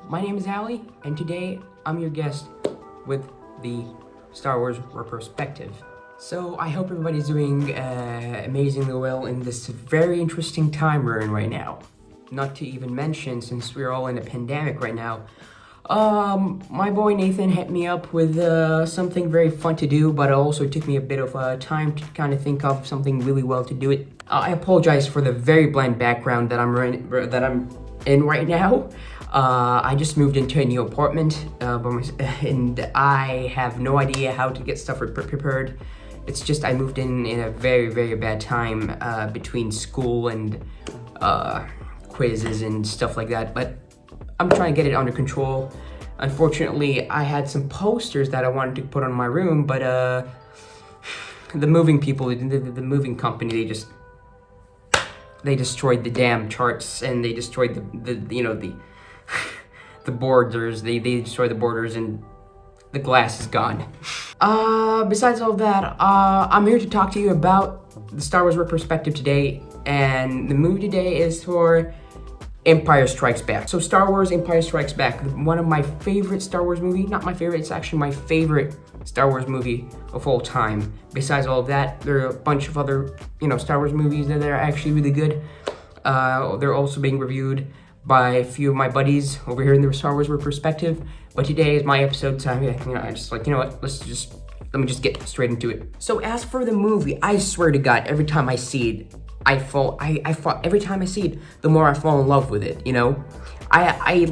my name is Ali, and today I'm your guest with the Star Wars Retrospective. So I hope everybody's doing amazingly well in this very interesting time we're in right now. Not to even mention, since we're all in a pandemic right now, my boy Nathan hit me up with something very fun to do, but it also took me a bit of time to kind of think of something really well to do it. I apologize for the very bland background that I'm in right now. I just moved into a new apartment, and I have no idea how to get stuff prepared. It's just I moved in a very, very bad time between school and quizzes and stuff like that, but I'm trying to get it under control. Unfortunately, I had some posters that I wanted to put on my room, but the moving people, the moving company, they destroyed the damn charts, and they destroyed the borders. They destroyed the borders, and the glass is gone. Besides all that, I'm here to talk to you about the Star Wars Retrospective today, and the movie today is for Empire Strikes Back. So Star Wars Empire Strikes Back, one of my favorite Star Wars movies. Not my favorite, it's actually my favorite Star Wars movie of all time. Besides all of that, there are a bunch of other, Star Wars movies that are actually really good. They're also being reviewed by a few of my buddies over here in the Star Wars Perspective. But today is my episode, so I just like, what, let me just get straight into it. So as for the movie, I swear to God, every time I see it, every time I see it, the more I fall in love with it, I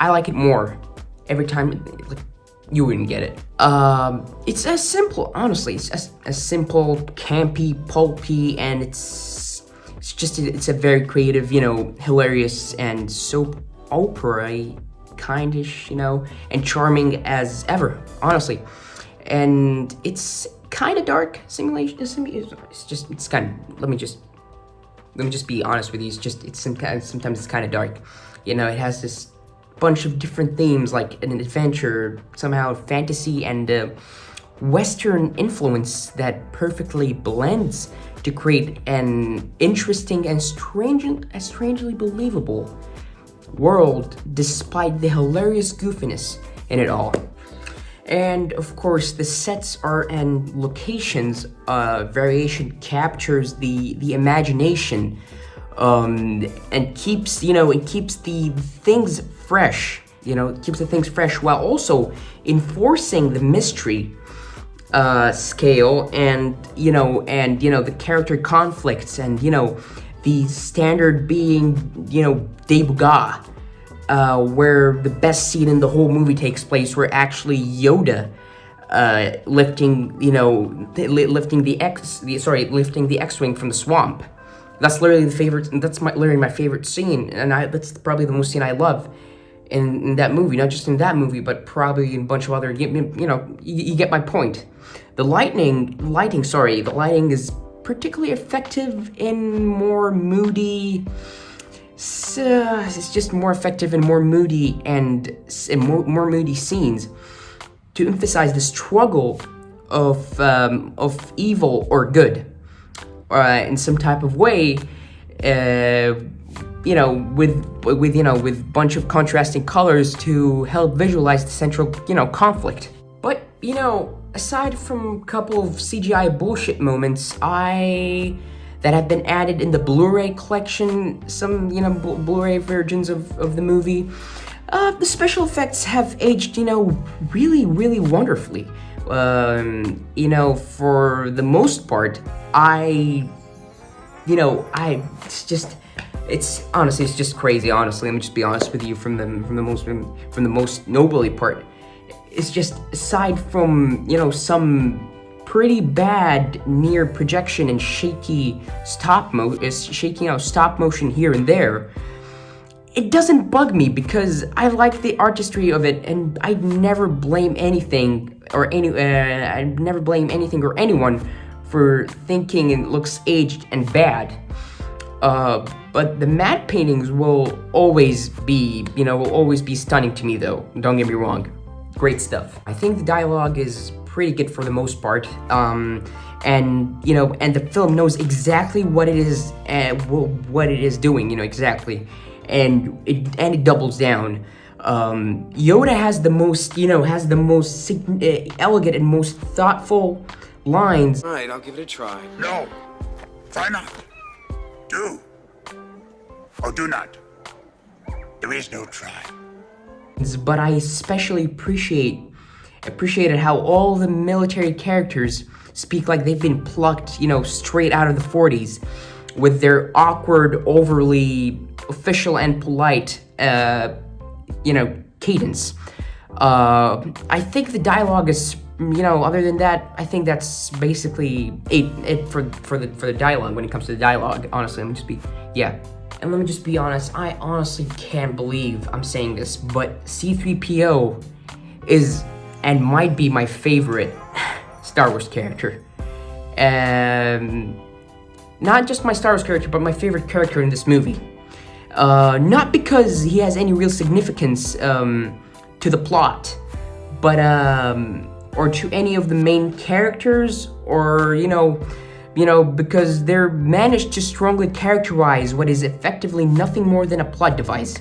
like it more every time. Like, you wouldn't get it. It's as simple, honestly. It's as simple, campy, pulpy, and it's a very creative, hilarious and soap opera kindish, and charming as ever, honestly. And it's kind of dark. Let me just be honest with you. Sometimes it's kind of dark. It has this bunch of different themes, like an adventure, somehow fantasy, and Western influence that perfectly blends to create an interesting and strangely believable world, despite the hilarious goofiness in it all. And of course, the sets and locations variation captures the imagination, and keeps the things fresh. It keeps the things fresh while also enforcing the mystery scale, and the character conflicts, and the standard being debugah. Where the best scene in the whole movie takes place, where actually Yoda lifting the X-wing from the swamp. That's literally literally my favorite scene, and that's probably the most scene I love in that movie. Not just in that movie, but probably in a bunch of other. You get my point. The lighting is particularly effective in more moody. It's just more effective and more moody more moody scenes to emphasize the struggle of evil or good, in some type of way. With bunch of contrasting colors to help visualize the central conflict. But aside from a couple of CGI bullshit moments, that have been added in the Blu-ray collection, some, Blu-ray versions of the movie. The special effects have aged, really, really wonderfully. For the most part, it's just crazy, honestly. Let me just be honest with you from the most nobly part. It's just, aside from, some pretty bad near projection and shaky stop motion here and there, it doesn't bug me because I like the artistry of it, and I never blame anything or anyone for thinking it looks aged and bad. But the matte paintings will always be stunning to me, though. Don't get me wrong. Great stuff. I think the dialogue is pretty good for the most part, and the film knows exactly what it is doing, exactly, and it doubles down. Yoda has the most, elegant and most thoughtful lines. All right, I'll give it a try. No, try not. Do. Or do not. There is no try. But I especially appreciated how all the military characters speak like they've been plucked, straight out of the 40s, with their awkward, overly official and polite, cadence. I think the dialogue is, other than that, I think that's basically it for the dialogue. When it comes to the dialogue, honestly, let me just be honest. I honestly can't believe I'm saying this, but C-3PO is and might be my favorite Star Wars character. Not just my Star Wars character, but my favorite character in this movie. Not because he has any real significance to the plot, but or to any of the main characters, or because they're managed to strongly characterize what is effectively nothing more than a plot device,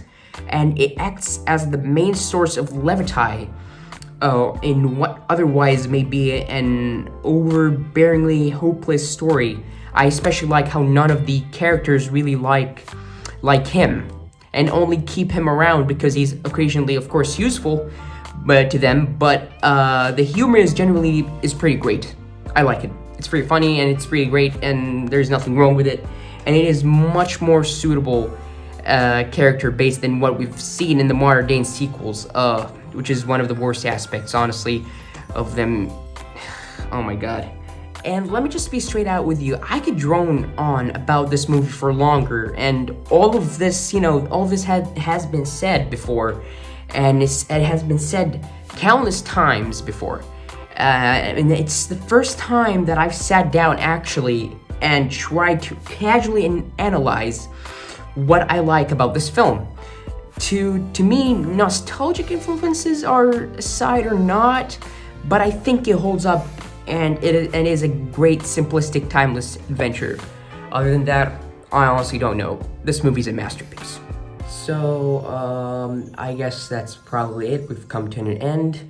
and it acts as the main source of levity in what otherwise may be an overbearingly hopeless story. I especially like how none of the characters really like him, and only keep him around because he's occasionally, of course, useful to them, but the humor is pretty great. I like it. It's pretty funny, and it's pretty great, and there's nothing wrong with it, and it is much more suitable character based than what we've seen in the modern day sequels, which is one of the worst aspects, honestly, of them. Oh my god. And let me just be straight out with you. I could drone on about this movie for longer, and all of this, has been said before, and it has been said countless times before. And it's the first time that I've sat down actually and tried to casually analyze what I like about this film. To me, nostalgic influences are aside or not, but I think it holds up, and it is a great, simplistic, timeless adventure. Other than that, I honestly don't know. This movie's a masterpiece. So, I guess that's probably it. We've come to an end.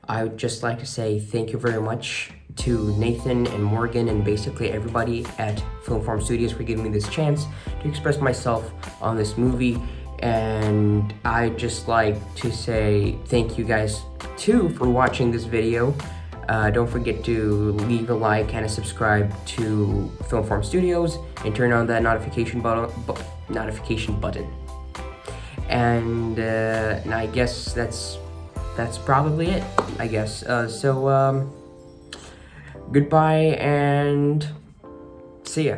I would just like to say thank you very much to Nathan and Morgan and basically everybody at Film Farm Studios for giving me this chance to express myself on this movie. And I'd just like to say thank you guys too for watching this video. Don't forget to leave a like and a subscribe to Film Farm Studios and turn on that notification button. And I guess that's probably it, I guess. So goodbye and see ya.